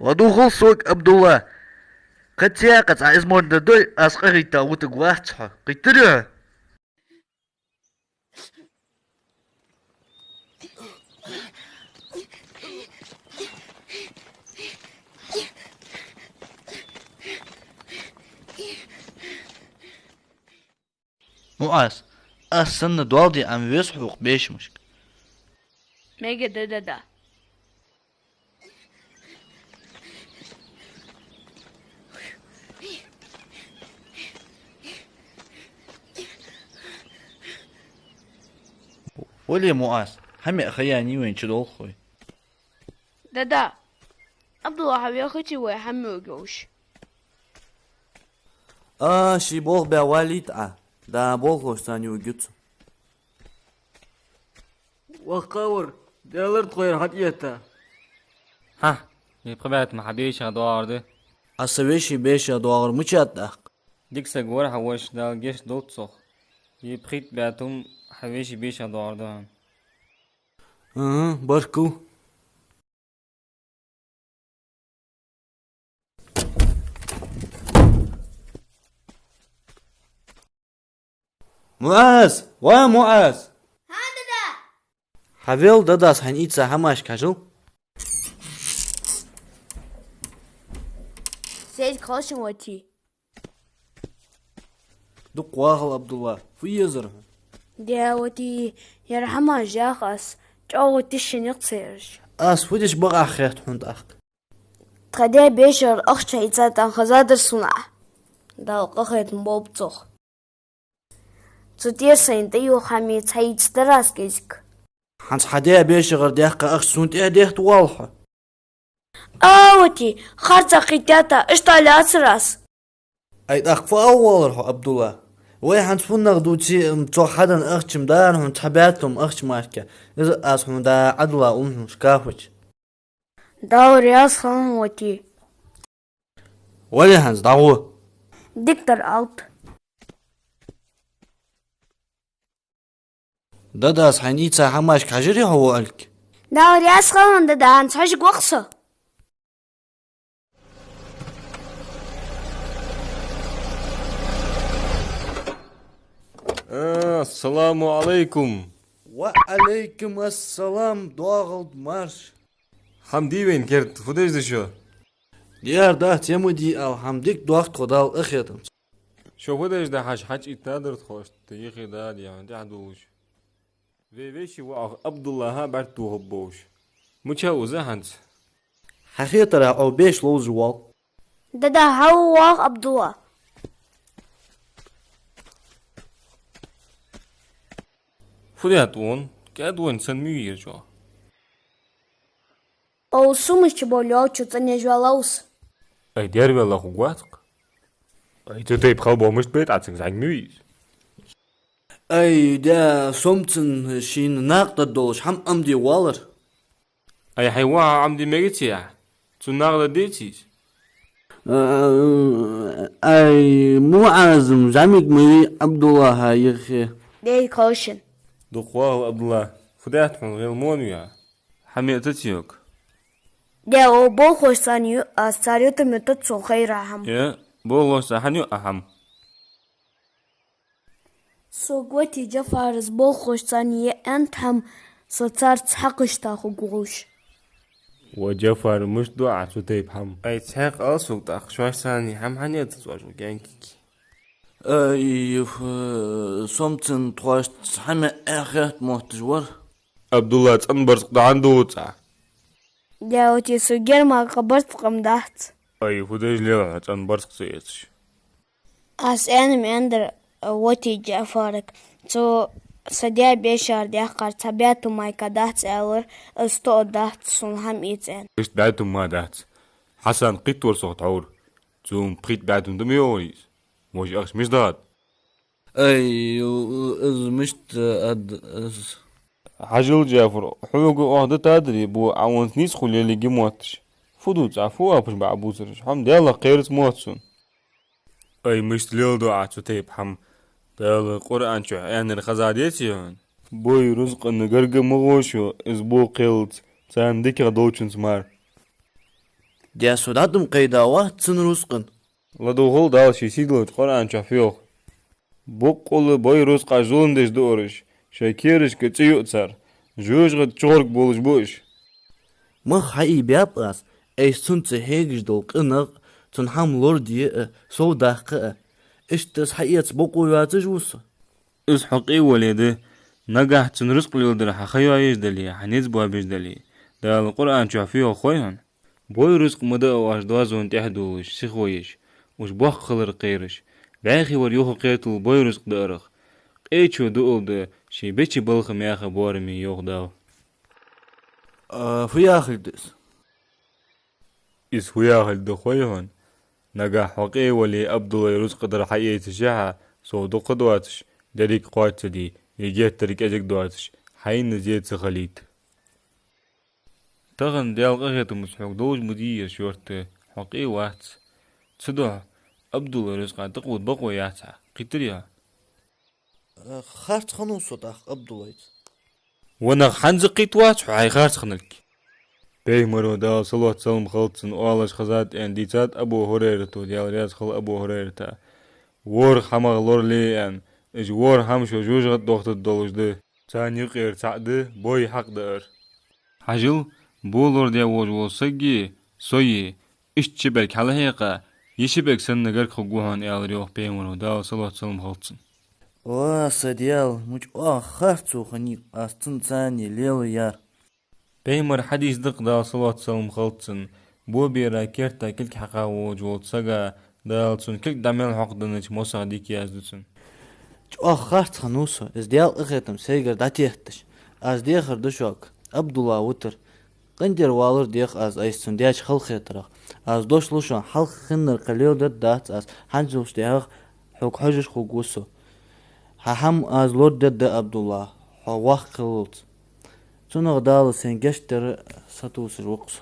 ودوخل سوق عبد الله قتيا قطع اسمون دوي اسقريتا وتقواحتها قتلوها مؤاس السنة دوالدي عم يسحوق بيش مشك ميجا دا ولي مؤاس همي أخياني وين شدول خوي دا عبد الله حبيبي اخوتي وحمي وجوش شي بول بواليت دا بول خوستاني وجوت وقاور دالر تغير حقيقتا ها يبقبات محبيش دوارده أسويشي بيشا دوار مچات داق ديك سجور حوش دا جيش دوت صخ يبخيت باتهم حويش بيش دوارده بركو معاذ ومعاذ ها دادا حبيل داداس هنيتسا هماش كاجل سيد كوشن وتي دق واغل عبد الله في يزر ديا وتي يرحمها جاخس جو تشن يقصيرش فودش بقى خيط حند أخ تخدي بيشر أخش هيتسات عن خزادر صنع دا قخيت مبوبتوخ تدير سينتيو خامي تهيت ستراس كيزك حنس حديا بيشغر ديخ أخ سونت ديخ توالحة وتي خارطة قيتاتا اشتالي أسراس أي أخ أول رح عبد الله وي حنس فون نغدوتي متو حدا أخش مدارهم تحباتهم أخش ماركة إذا أسهم دا عدلا أمهم شكافج داوري أصلا وتي ولي حنس دعوه دكتور أوت داداس حنيتسا حماش كاجري هو ألك داوري أصلا دا هانس حاجك وقصة السلام عليكم. وعليكم السلام ضاغط مارش حمدي وين كرت فداش دشو ديار دات يمودي الحمدك ضغط قدال اخيتم شو فداش ده حاج اتادر خوش تيخي داد يعني ده عدوش ويشي واخ عبد الله ها برتو هبوش مچا وزهنس حقيقة او بيش لوز وال دا هو عبد الله فداتون كادون سنمير جو او сумыч болё чё-то не жвалаус اي دير والله خواتك اي تتيب خبو مش بيت عتسن زعج ميز اي دا سومتن شين ناقد دولش حم امدي والر اي حيوا عمدي ميتيا تناغ ديتيز اي مو عازم زعمك مري عبد الله يخي دي كوشن دقواه عبد الله فدات من غير مونيا حميتتيوك دي او بو خوشانيو استاريو تمتت سو خيرهم يا بولو سحنيو اهم سوغوتي جفارز بو خوشانيو انت هم سوتار تحقش تاخو قروش وجفر مش دعاء تتيب هم اي تحق اصوك تاخ شواش ثاني هم هنيت تواجو جانكيكي اي سومتن تواش حمي اخيت موتجور عبد الله تنبرز عنده تاع دي اوتي سوغير ما قبرت قمدات اي فداش ليغا تنبرز سيتش اس انم اندر وتي جفارك تو سديا بيشار ديخار تبياتو مايكا دات الر استو دات سنهم ايتين إيش بعدهم ما دات حسن قيت ورصوت عور زوم قيت بعدهم دميوريز موش أخش مش داد اي از مشت اد از حجل جافر حلوق واحدة تدري بو عوانت نيس خلي اللي جموتش فدوت عفوا بش بعبوزرش حمد يلا قيرت موتسون اي مش ليل دعاء تيب حم دال القرآن شو يعني الخزاديتيون بوي رزق النجرج مغوشو اسبو قلت ساندك غدوشن سمار ديا سوداتم قيدا واحد سن رزقن لدو غول دال شي سيدلت قرآن شو فيوخ بقول بوي رزق عزون دش دورش شاكيرش كتيو تسر جوش غد شغرك بولش بوش مخ حقي بيابقاس اي سنت هيجش دوق انغ تنحم لوردي سو داقه اشتس حقيقة بقول واتش وص اس حقي ولده نجح تنرزق ليودر حخيو ايش دلي حنيز بوا بيش دلي دا القرآن شو فيه خويهن بوي رزق مدى واش دوازون تحدوش سخويش وش بوخ خلر قيرش باخي وريوخ قيتل بوي رزق دارخ قيتشو دول ده شي بيتشي بلخ مياخ بورمي يوخ داو في اخر دس اس خويا هل خويهن نجح حقي ولي عبدالله رزق در حقيقة شاحة سو دو قدواتش دريك قوات دي يجيت تريك اجك دواتش حين زيت سخليت تغن ديال غيت مسحوق دوج مدير شورت حقي وات تصدع عبدالله رزق تقود بقوة ياتها قتريها خارت خنوصو داخ عبدالله وانا حنز قيت وات حي خارت خنلك بيه مرو دا صلوات سلم خلطسن اوالش خزات ان ديتات ابو هريرة ديال رياض خل ابو هريرة وور خمغ لور لي ان اج وور همشو جوجغت دوخت الدولج ده تاني قير تعده بوي حق دار حجل بولور ديا وجو سجي سوي اش تشبك على هيقا يشبك سن نجر خجوهان ال ريوح بيه مرو دا صلوات سلم خلطسن سديال مش خارتو خنيق استن ثاني ليل يار بيمر حديث دق دا صلوات سلم خلطسن بو بيرا كيرتا كلك حقا وجوت سجا دالسون كلك دامل حق دنج موسى ديك يازدسن خارت خنوصو از ديال اغيتم سيجر داتيهتش از ديخر دشوك عبدالله وتر قندر والر ديخ از ايستن دياش خلخيترخ از دوش لوشون حلق خنر قليل دات از حنجوش ديخ حق حجش خوغوسو هم از لور دد عبدالله حواق قلت تنغ دال سنگشتر ستوس الوقس